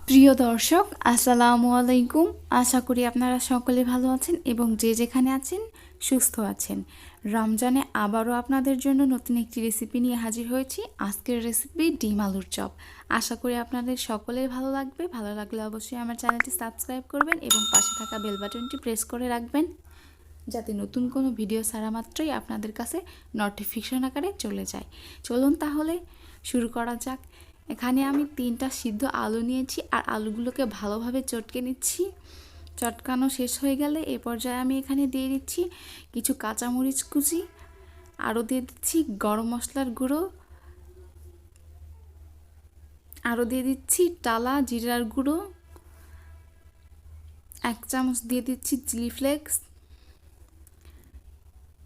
প্রিয় দর্শক, আসসালামু আলাইকুম। আশা করি আপনারা সকলে ভালো আছেন এবং যে যেখানে আছেন সুস্থ আছেন। রমজানে আবারও আপনাদের জন্য নতুন একটি রেসিপি নিয়ে হাজির হয়েছি। আজকের রেসিপি ডিম আলুর চপ। আশা করি আপনাদের সকলের ভালো লাগবে। ভালো লাগলে অবশ্যই আমার চ্যানেলটি সাবস্ক্রাইব করবেন এবং পাশে থাকা বেল বাটনটি প্রেস করে রাখবেন, যাতে নতুন কোনো ভিডিও ছাড়া মাত্রই আপনাদের কাছে নোটিফিকেশন আকারে চলে যায়। চলুন তাহলে শুরু করা যাক। এখানে আমি 3টা সিদ্ধ আলু নিয়েছি আর আলুগুলোকে ভালোভাবে চটকে নিচ্ছি। চটকানো শেষ হয়ে গেলে এ পর্যায়ে আমি এখানে দিয়ে দিচ্ছি কিছু কাঁচামরিচ কুচি, আরও দিয়ে দিচ্ছি গরম মশলার গুঁড়ো, আরও দিয়ে দিচ্ছি টালা জিরার গুঁড়ো, 1 চামচ দিয়ে দিচ্ছি চিলি ফ্লেক্স,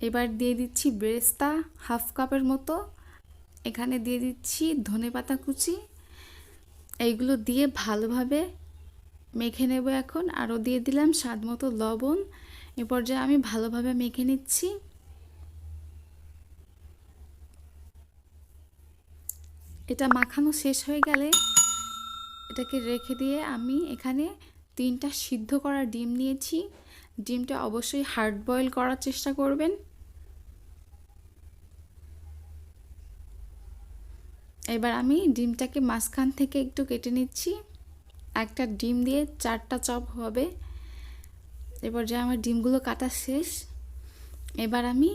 এবার দিয়ে দিচ্ছি বেরেস্তা হাফ কাপের মতো, এখানে দিয়ে দিচ্ছি ধনেপাতা কুচি। এইগুলো দিয়ে ভালোভাবে মেখে নেব এখন। আরও দিয়ে দিলাম স্বাদ মতো লবণ। এ পর্যায়ে আমি ভালোভাবে মেখে নিচ্ছি। এটা মাখানো শেষ হয়ে গেলে এটাকে রেখে দিয়ে আমি এখানে 3টা সিদ্ধ করা ডিম নিয়েছি। ডিমটা অবশ্যই হার্ড বয়েল করার চেষ্টা করবেন। এবার আমি ডিমটাকে মাঝখান থেকে একটু কেটে নিচ্ছি। একটা ডিম দিয়ে 4টা চপ হবে। এবার যে আমার ডিমগুলো কাটা শেষ, এবার আমি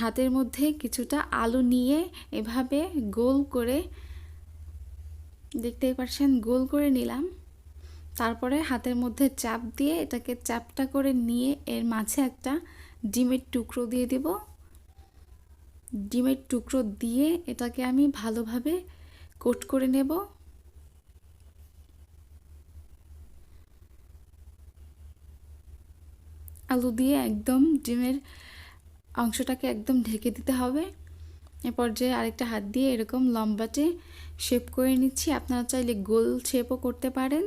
হাতের মধ্যে কিছুটা আলু নিয়ে এভাবে গোল করে, দেখতেই পাচ্ছেন, গোল করে নিলাম। তারপরে হাতের মধ্যে চাপ দিয়ে এটাকে চ্যাপটা করে নিয়ে এর মাঝে একটা ডিমের টুকরো দিয়ে দেব। ডিমের টুকরো দিয়ে এটাকে আমি ভালোভাবে কোট করে নেব। আলু দিয়ে একদম ডিমের অংশটাকে একদম ঢেকে দিতে হবে। এ পর্যায়ে আরেকটা হাত দিয়ে এরকম লম্বাটে শেপ করে নিচ্ছি। আপনারা চাইলে গোল শেপও করতে পারেন।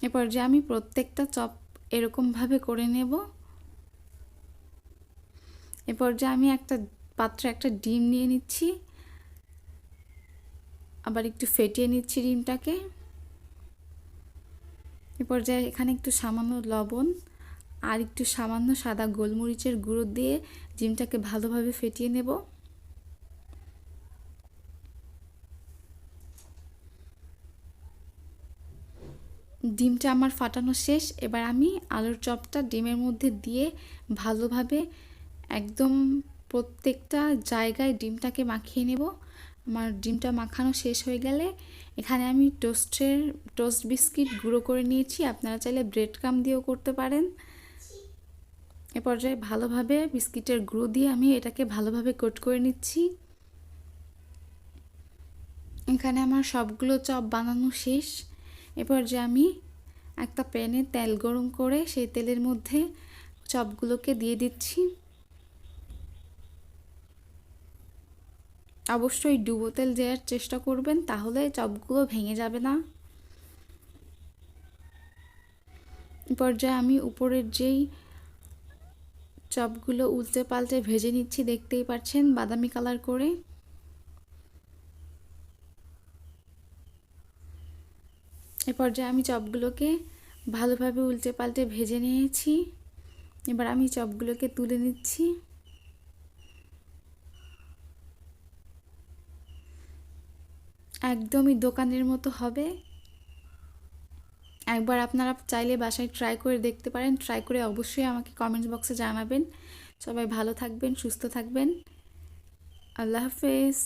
এ পর্যায়ে আমি প্রত্যেকটা চপ এরকমভাবে করে নেব। এ পর্যায়ে আমি একটা পাত্রে একটা ডিম নিয়ে নিচ্ছি, আবার একটু ফেটিয়ে নিচ্ছি ডিমটাকে। এ পর্যায়ে এখানে একটু সামান্য লবণ আর একটু সামান্য সাদা গোলমরিচের গুঁড়ো দিয়ে ডিমটাকে ভালোভাবে ফেটিয়ে নেব। ডিমটা আমার ফাটানো শেষ। এবার আমি আলুর চপটা ডিমের মধ্যে দিয়ে ভালোভাবে একদম প্রত্যেকটা জায়গায় ডিমটাকে মাখিয়ে নেব। আমার ডিমটা মাখানো শেষ হয়ে গেলে এখানে আমি টোস্ট বিস্কিট গুঁড়ো করে নিয়েছি। আপনারা চাইলে ব্রেড ক্রাম্ব দিয়েও করতে পারেন। এ পর্যায়ে ভালোভাবে বিস্কিটের গুঁড়ো দিয়ে আমি এটাকে ভালোভাবে কোট করে নিচ্ছি। এখানে আমার সবগুলো চপ বানানো শেষ। এ পর্যায়ে আমি একটা প্যানে তেল গরম করে সেই তেলের মধ্যে চপগুলোকে দিয়ে দিচ্ছি। অবশ্যই ডুবো তেল দেওয়ার চেষ্টা করবেন, তাহলে চপগুলো ভেঙে যাবে না। এ পর্যায়ে আমি উপরের যেই চপগুলো উল্টে পাল্টে ভেজে নিচ্ছি, দেখতেই পাচ্ছেন বাদামি কালার করে। এ পর্যায়ে আমি চপগুলোকে ভালোভাবে উল্টে পাল্টে ভেজে নিয়েছি। এবার আমি চপগুলোকে তুলে নিচ্ছি। একদমই দোকানের মতো হবে। একবার আপনারা চাইলে বাসায় ট্রাই করে দেখতে পারেন। ট্রাই করে অবশ্যই আমাকে কমেন্ট বক্সে জানাবেন। সবাই ভালো থাকবেন, সুস্থ থাকবেন। আল্লাহ হাফেজ।